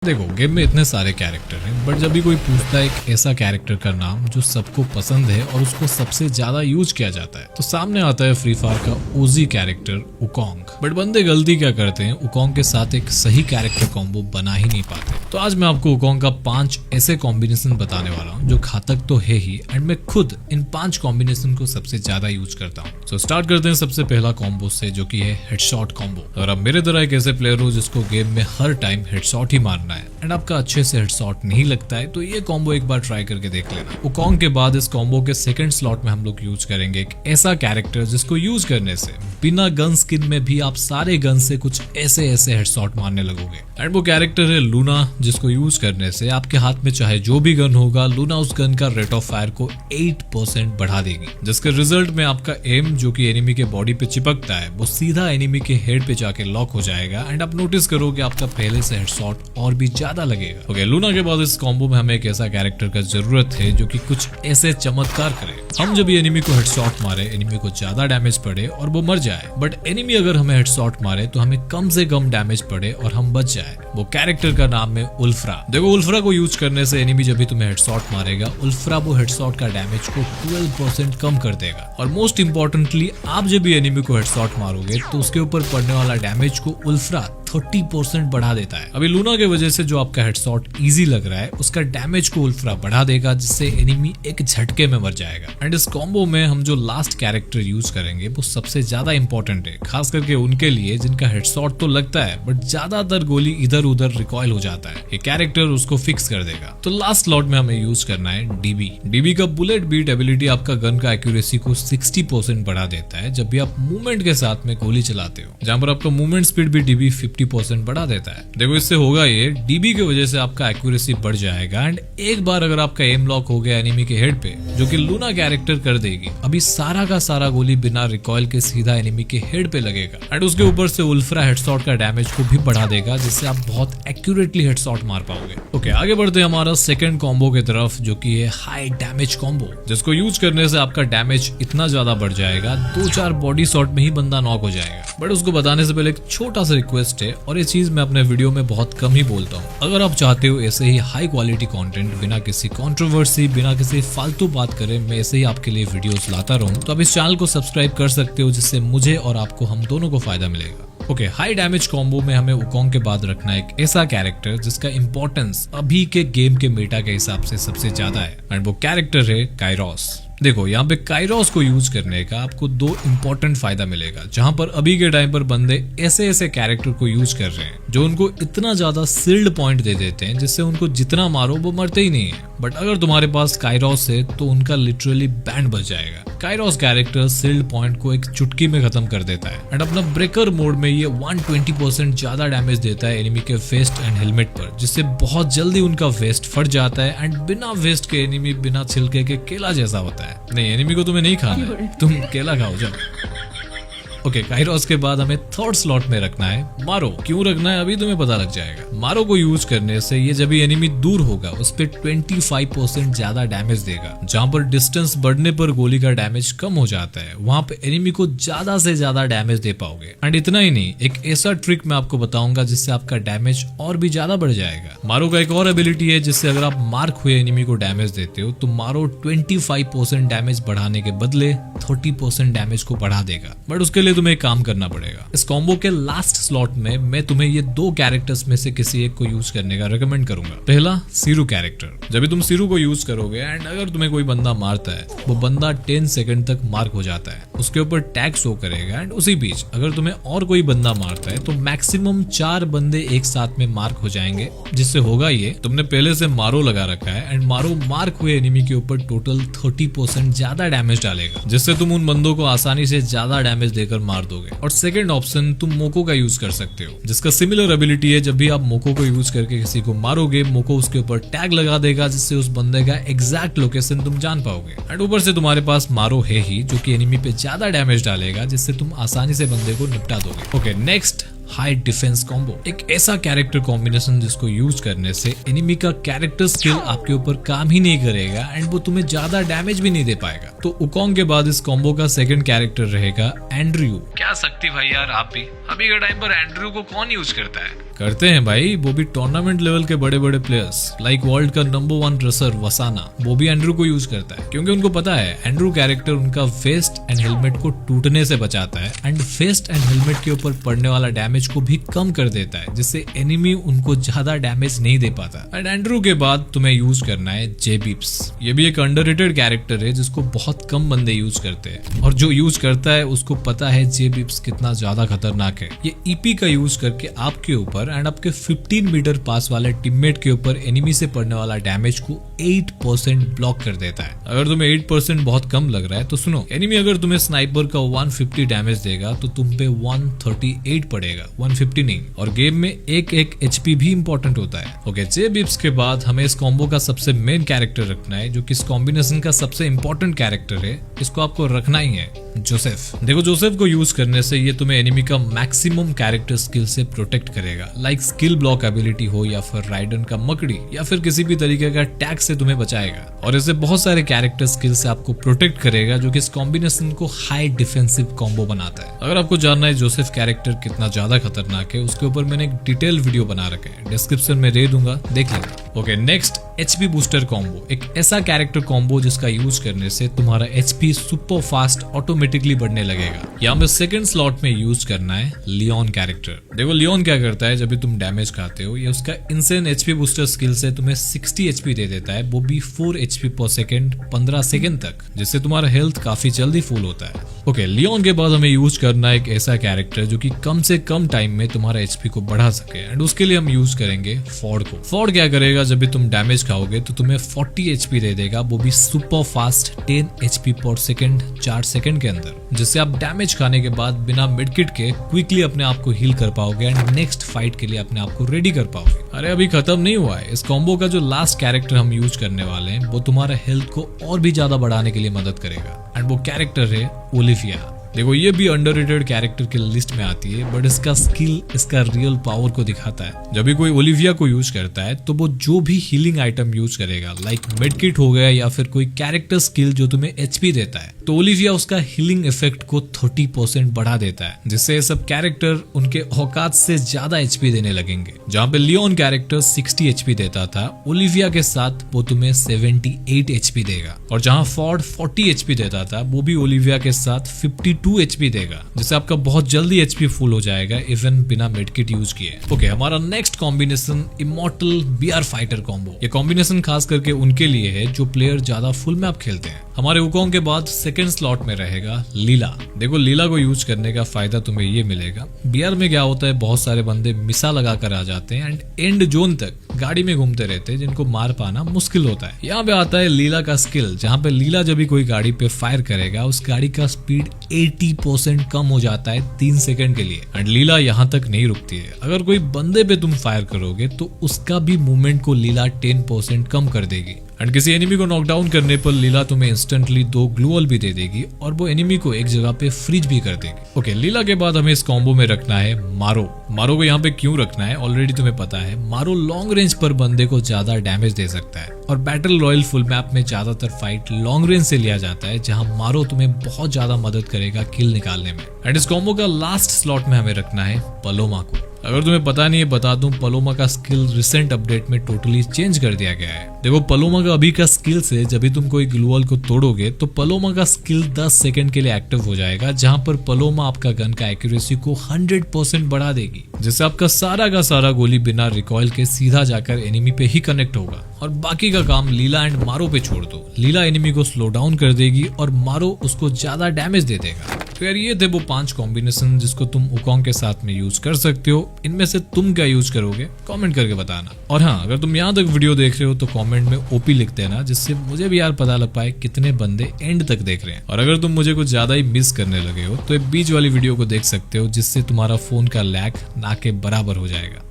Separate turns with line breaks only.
देखो, गेम में इतने सारे कैरेक्टर हैं, बट जब भी कोई पूछता है एक ऐसा कैरेक्टर का नाम जो सबको पसंद है और उसको सबसे ज्यादा यूज किया जाता है, तो सामने आता है फ्री फायर का ओजी कैरेक्टर उकोंग। बट बंदे गलती क्या करते हैं, उकोंग के साथ एक सही कैरेक्टर कॉम्बो बना ही नहीं पाते। तो आज मैं आपको उकोंग का 5 ऐसे कॉम्बिनेशन बताने वाला हूँ जो घातक तो है ही, एंड मैं खुद इन 5 कॉम्बिनेशन को सबसे ज्यादा यूज करता हूँ। सो स्टार्ट करते हैं सबसे पहला कॉम्बो से, जो कि है हेडशॉट कॉम्बो। अगर आप मेरे तरह एक ऐसे प्लेयर हो जिसको गेम में हर टाइम हेडशॉट ही मारना है एंड आपका अच्छे से हेडशॉट नहीं लगता है, तो ये कॉम्बो एक बार ट्राई करके देख लेना। उकोंग के बाद इस कॉम्बो के सेकंड स्लॉट में हम लोग यूज करेंगे एक ऐसा कैरेक्टर जिसको यूज करने से बिना गन स्किन में भी आप सारे गन से कुछ ऐसे ऐसे हेडशॉट मारने लगोगे। एंड वो कैरेक्टर है लूना, जिसको यूज करने से आपके हाथ में चाहे जो भी गन होगा, लूना उस गन का रेट ऑफ फायर को 8% बढ़ा देगी, जिसके रिजल्ट में आपका एम जो कि एनिमी के बॉडी पे चिपकता है वो सीधा एनिमी के हेड पे जाके लॉक हो जाएगा एंड आप नोटिस करोगे आपका पहले से हेडशॉट और भी ज्यादा लगेगा। ओके, लूना के बाद इस कॉम्बो में हमें एक ऐसा कैरेक्टर का जरूरत है जो कि कुछ ऐसे चमत्कार करे। हम जब भी एनिमी को हेडशॉट मारे, एनिमी को ज्यादा डैमेज पड़े और वो मर जाए, बट एनिमी अगर हमें हेडशॉट मारे तो हमें कम से कम डैमेज पड़े और हम बच जाए। वो कैरेक्टर का नाम है उल्फ्रा। देखो, उल्फ्रा को यूज करने से एनिमी जब भी तुम्हें हेडशॉट मारेगा, उल्फ्रा वो हेडशॉट का डैमेज को 12% कम कर देगा। और मोस्ट इंपॉर्टेंटली, आप जब भी एनिमी को हेडशॉट मारोगे तो उसके ऊपर पड़ने वाला डैमेज को उल्फ्रा 30% बढ़ा देता है। अभी लूना की वजह से जो आपका हेडशॉट इजी लग रहा है, उसका डैमेज को उल्फ्रा बढ़ा देगा, जिससे एनिमी एक झटके में मर जाएगा। एंड इस कॉम्बो में हम जो लास्ट कैरेक्टर यूज करेंगे वो सबसे ज्यादा इंपॉर्टेंट है, खास करके उनके लिए जिनका हेडशॉट तो लगता है बट ज्यादातर गोली इधर उधर रिकॉइल हो जाता है। ये कैरेक्टर उसको फिक्स कर देगा। तो लास्ट स्लॉट में हमें यूज करना है डीबी। डीबी का बुलेट बीट एबिलिटी आपका गन का एक्यूरेसी को 60% बढ़ा देता है जब भी आप मूवमेंट के साथ में गोली चलाते हो, जहां पर आपका मूवमेंट स्पीड भी डीबी 50% बढ़ा देता है। देखो, इससे होगा ये, डीबी की वजह से आपका एक्यूरेसी बढ़ जाएगा एंड एक बार अगर आपका एम लॉक हो गया एनिमी के हेड पे, जो कि लूना कैरेक्टर कर देगी, अभी सारा का सारा गोली बिना रिकॉइल के सीधा एनिमी के हेड पे लगेगा एंड उसके ऊपर से उल्फ्रा हेडशॉट का डैमेज को भी बढ़ा देगा, जिससे आप बहुत एक्यूरेटली हेडशॉट मार पाओगे। ओके, आगे बढ़ते हैं हमारा सेकंड कॉम्बो की तरफ, जो कि है हाई डैमेज कॉम्बो, जिसको यूज करने से आपका डैमेज इतना ज्यादा बढ़ जाएगा, 2-4 बॉडी शॉट में ही बंदा नॉक हो जाएगा। बट उसको बताने से पहले एक छोटा सा रिक्वेस्ट है, और ये चीज मैं अपने वीडियो में बहुत कम ही बोलता हूँ। अगर आप चाहते हो ऐसे ही हाई क्वालिटी कंटेंट, बिना किसी कंट्रोवर्सी, बिना किसी फालतू बात करे मैं ऐसे ही आपके लिए वीडियोस लाता रहूं, तो आप इस चैनल को सब्सक्राइब कर सकते हो, जिससे मुझे और आपको, हम दोनों को फायदा मिलेगा। ओके, हाई डैमेज कॉम्बो में हमें उकोंग के बाद रखना है एक ऐसा कैरेक्टर जिसका इंपॉर्टेंस अभी के गेम के मेटा के हिसाब से सबसे ज्यादा है, एंड वो कैरेक्टर है काइरोस। देखो, यहाँ पे काइरोस को यूज करने का आपको 2 इंपॉर्टेंट फायदा मिलेगा, जहां पर अभी के टाइम पर बंदे ऐसे ऐसे कैरेक्टर को यूज कर रहे हैं जो उनको इतना ज्यादा सील्ड पॉइंट दे देते हैं जिससे उनको जितना मारो वो मरते ही नहीं है। बट अगर तुम्हारे पास काइरोस है तो उनका लिटरली बैंड बच जाएगा। काइरोस कैरेक्टर सील्ड पॉइंट को एक चुटकी में खत्म कर देता है एंड अपना ब्रेकर मोड में ये 120% ज्यादा डैमेज देता है एनिमी के वेस्ट एंड हेलमेट पर, जिससे बहुत जल्दी उनका वेस्ट फट जाता है एंड बिना वेस्ट के एनिमी बिना छिलके के केला जैसा होता है। नहीं, एनिमी को तुम्हें नहीं खाना है, तुम केला खाओ जाओ। ओके, काइरोस के बाद हमें थर्ड स्लॉट में रखना है मारो। क्यों रखना है अभी तुम्हें पता लग जाएगा। मारो को यूज करने से ये जब भी एनिमी दूर होगा उस पे 25% ज्यादा डैमेज देगा, जहां पर डिस्टेंस बढ़ने पर गोली का डैमेज कम हो जाता है, वहां पे एनिमी को ज्यादा से ज्यादा डैमेज दे पाओगे। एंड इतना ही नहीं, एक ऐसा ट्रिक मैं आपको बताऊंगा जिससे आपका डैमेज और भी ज्यादा बढ़ जाएगा। मारो का एक और एबिलिटी है जिससे अगर आप मार्क हुए एनिमी को डैमेज देते हो तो मारो 25% डैमेज बढ़ाने के बदले 30% डैमेज को बढ़ा देगा। बट उसके लिए तुम्हें काम करना पड़ेगा। इस कॉम्बो के लास्ट स्लॉट में मैं तुम्हें ये 2 कैरेक्टर्स में से किसी एक को यूज करने का रेकमेंड करूंगा। पहला, सीरू कैरेक्टर। जब भी तुम सीरू को यूज करोगे एंड अगर तुम्हें कोई बंदा मारता है, वो बंदा 10 सेकंड तक मार्क हो जाता है, उसके ऊपर टैग शो करेगा एंड उसी बीच अगर तुम्हें और कोई बंदा मारता है तो मैक्सिमम 4 बंदे एक साथ में मार्क हो जाएंगे। जिससे होगा ये, तुमने पहले से मारो लगा रखा है एंड मारो मार्क हुए एनिमी के ऊपर टोटल 30% ज्यादा डैमेज डालेगा, जिससे तुम उन बंदों को आसानी से ज्यादा डैमेज देकर मार दोगे। और सेकंड ऑप्शन, तुम मोको का यूज कर सकते हो, जिसका सिमिलर एबिलिटी है। जब भी आप मोको को यूज करके किसी को मारोगे, मोको उसके ऊपर टैग लगा देगा, जिससे उस बंदे का एग्जैक्ट लोकेशन तुम जान पाओगे। एंड ऊपर से तुम्हारे पास मारो है ही, जो कि एनिमी पे ज्यादा डैमेज डालेगा, जिससे तुम आसानी से बंदे को निपटा दोगे। Okay, next high defence combo, एक ऐसा कैरेक्टर कॉम्बिनेशन जिसको यूज करने से एनिमी का कैरेक्टर स्किल आपके ऊपर काम ही नहीं करेगा एंड वो तुम्हें ज्यादा डैमेज भी नहीं दे पाएगा। तो उकोंग के बाद इस कॉम्बो का सेकंड कैरेक्टर रहेगा एंड्रयू। क्या सकती भाई यार आप भी, अभी के टाइम पर एंड्रयू को कौन यूज करता है? करते हैं भाई, वो भी टूर्नामेंट लेवल के बड़े बड़े प्लेयर्स लाइक वर्ल्ड का नंबर 1 रेसर वसाना, वो भी एंड्रयू को यूज करता है क्योंकि उनको पता है एंड्रयू कैरेक्टर उनका वेस्ट एंड हेलमेट को टूटने से बचाता है एंड वेस्ट एंड हेलमेट के ऊपर पड़ने वाला डैमेज को भी कम कर देता है, जिससे एनिमी उनको ज्यादा डैमेज नहीं दे पाता। एंड एंड्रयू के बाद तुम्हें यूज करना है जेबीप्स। ये भी एक अंडररेटेड कैरेक्टर है जिसको बहुत कम बंदे यूज करते हैं और जो यूज करता है उसको पता है जेबीप्स कितना ज्यादा खतरनाक है। ये ईपी का यूज करके आपके ऊपर एंड आपके 15 मीटर पास वाले टीममेट के ऊपर एनिमी से पड़ने वाला डैमेज को 8% ब्लॉक कर देता है। अगर तुम्हें 8% बहुत कम लग रहा है तो सुनो, एनिमी अगर तुम्हें स्नाइपर का 150 डैमेज देगा तो तुम पे 138 पड़ेगा, 150 नहीं। और गेम में एक एचपी भी इंपॉर्टेंट होता है। ओके, जेबीप्स के बाद हमें इस कॉम्बो का सबसे मेन कैरेक्टर रखना है जो कि इस कॉम्बिनेशन का सबसे इंपॉर्टेंट कैरेक्टर है, इसको आपको रखना ही है, जोसेफ। देखो, जोसेफ को यूज करने से ये तुम्हें एनिमी का मैक्सिमम कैरेक्टर स्किल से प्रोटेक्ट करेगा, लाइक स्किल ब्लॉक एबिलिटी हो या फिर राइडन का मकड़ी या फिर किसी भी तरीके का टैग से तुम्हें बचाएगा और इससे बहुत सारे कैरेक्टर स्किल से आपको प्रोटेक्ट करेगा जो कि इस कॉम्बिनेशन को हाई डिफेंसिव कॉम्बो बनाता है। अगर आपको जानना है जोसेफ कैरेक्टर कितना ज्यादा खतरनाक है, उसके ऊपर मैंने एक डिटेल वीडियो बना रखा है, डिस्क्रिप्शन में दे दूंगा, देख लेना। Okay, next HP booster combo, एक ऐसा कैरेक्टर कॉम्बो जिसका यूज करने से तुम्हारा एचपी सुपर फास्ट ऑटोमेटिकली बढ़ने लगेगा। यहाँ पे सेकंड स्लॉट में यूज करना है लियोन कैरेक्टर। देखो, लियोन क्या करता है, जब भी तुम डैमेज खाते हो ये उसका इंसेन एचपी बूस्टर स्किल से तुम्हें 60 एचपी दे देता है, वो भी 4 एचपी पर सेकंड 15 सेकंड तक, जिससे तुम्हारा हेल्थ काफी जल्दी फुल होता है। ओके, लियोन के बाद हमें यूज करना है एक ऐसा कैरेक्टर जो कि कम से कम टाइम में तुम्हारा एचपी को बढ़ा सके एंड उसके लिए हम यूज करेंगे फॉर्ड को। फॉर्ड क्या करेगा, जब भी तुम डैमेज खाओगे तो तुम्हें 40 एचपी दे देगा, वो भी सुपर फास्ट 10 एचपी पर सेकंड 4 सेकंड के अंदर, जिससे आप डैमेज खाने के बाद बिना मिडकिट के क्विकली अपने आप को हील कर पाओगे एंड नेक्स्ट फाइट के लिए अपने आप को रेडी कर पाओगे। अरे अभी खत्म नहीं हुआ है, इस कॉम्बो का जो लास्ट कैरेक्टर हम यूज करने वाले हैं वो तुम्हारा हेल्थ को और भी ज्यादा बढ़ाने के लिए मदद करेगा एंड वो कैरेक्टर है ओलिविया। देखो, ये भी अंडररेटेड कैरेक्टर की लिस्ट में आती है, बट इसका स्किल इसका रियल पावर को दिखाता है। जब भी कोई ओलिविया को यूज करता है तो वो जो भी हीलिंग आइटम यूज करेगा, लाइक मेडकिट हो गया या फिर कोई कैरेक्टर स्किल जो तुम्हें एचपी देता है, तो ओलिविया उसका हीलिंग इफेक्ट को 30% बढ़ा देता है, जिससे ये सब कैरेक्टर उनके औकात से ज्यादा एचपी देने लगेंगे। जहाँ पे लियोन कैरेक्टर 60 एचपी देता था, ओलिविया के साथ वो तुम्हें 78 एचपी देगा। और जहाँ फॉर्ड 40 एचपी देता था, वो भी ओलिविया के साथ 52 एचपी देगा, जिससे आपका बहुत जल्दी एचपी फुल हो जाएगा इवन बिना मेडकिट यूज किए। ओके, हमारा next combination immortal BR fighter combo. ये कॉम्बिनेशन खास करके उनके लिए है जो प्लेयर ज्यादा फुल मैप खेलते हैं। हमारे उकोंग के बाद सेकंड स्लॉट में रहेगा लीला। देखो, लीला को यूज करने का फायदा तुम्हें ये मिलेगा, बीआर में क्या होता है, बहुत सारे बंदे मिसा लगा कर आ जाते हैं एंड एंड जोन तक गाड़ी में घूमते रहते हैं, जिनको मार पाना मुश्किल होता है। यहाँ पे आता है लीला का स्किल, जहाँ पे लीला जब भी कोई गाड़ी पे फायर करेगा, उस गाड़ी का स्पीड 80% कम हो जाता है 3 सेकंड के लिए एंड लीला यहाँ तक नहीं रुकती है। अगर कोई बंदे पे तुम फायर करोगे तो उसका भी मूवमेंट को लीला 10% कम कर देगी एंड किसी एनिमी को नॉकडाउन करने पर लीला तुम्हें इंस्टेंटली 2 ग्लूअल भी दे देगी और वो एनिमी को एक जगह पे फ्रीज भी कर देगी। ओके, लीला के बाद हमें इस कॉम्बो में रखना है मारो। मारो को यहाँ पे क्यों रखना है ऑलरेडी तुम्हें पता है। मारो लॉन्ग रेंज पर बंदे को ज्यादा डैमेज दे सकता है और बैटल रॉयल फुल मैप में ज्यादातर फाइट लॉन्ग रेंज से लिया जाता है, जहाँ मारो तुम्हें बहुत ज्यादा मदद करेगा किल निकालने में। एंड इस कॉम्बो का लास्ट स्लॉट में हमें रखना है पलोमा को। अगर तुम्हें पता नहीं है बता दूं, पलोमा का स्किल रिसेंट अपडेट में टोटली चेंज कर दिया गया है। देखो, पलोमा का अभी का स्किल से जब भी तुम कोई ग्लूअल को तोड़ोगे तो पलोमा का स्किल 10 सेकंड के लिए एक्टिव हो जाएगा, जहां पर पलोमा आपका गन का एक्यूरेसी को 100% बढ़ा देगी, जिससे आपका सारा का सारा गोली बिना रिकॉइल के सीधा जाकर एनिमी पे ही कनेक्ट होगा और बाकी का काम लीला एंड मारो पे छोड़ दो। लीला एनिमी को स्लो डाउन कर देगी और मारो उसको ज्यादा डैमेज दे देगा। तो यार, ये थे वो 5 कॉम्बिनेशन जिसको तुम उकोंग के साथ में यूज कर सकते हो। इनमें से तुम क्या यूज करोगे कमेंट करके बताना। और हाँ, अगर तुम यहाँ तक वीडियो देख रहे हो तो कमेंट में ओपी लिख देना, जिससे मुझे भी यार पता लग पाए कितने बंदे एंड तक देख रहे हैं। और अगर तुम मुझे कुछ ज्यादा ही मिस करने लगे हो तो एक बीच वाली वीडियो को देख सकते हो, जिससे तुम्हारा फोन का लैग ना के बराबर हो जाएगा।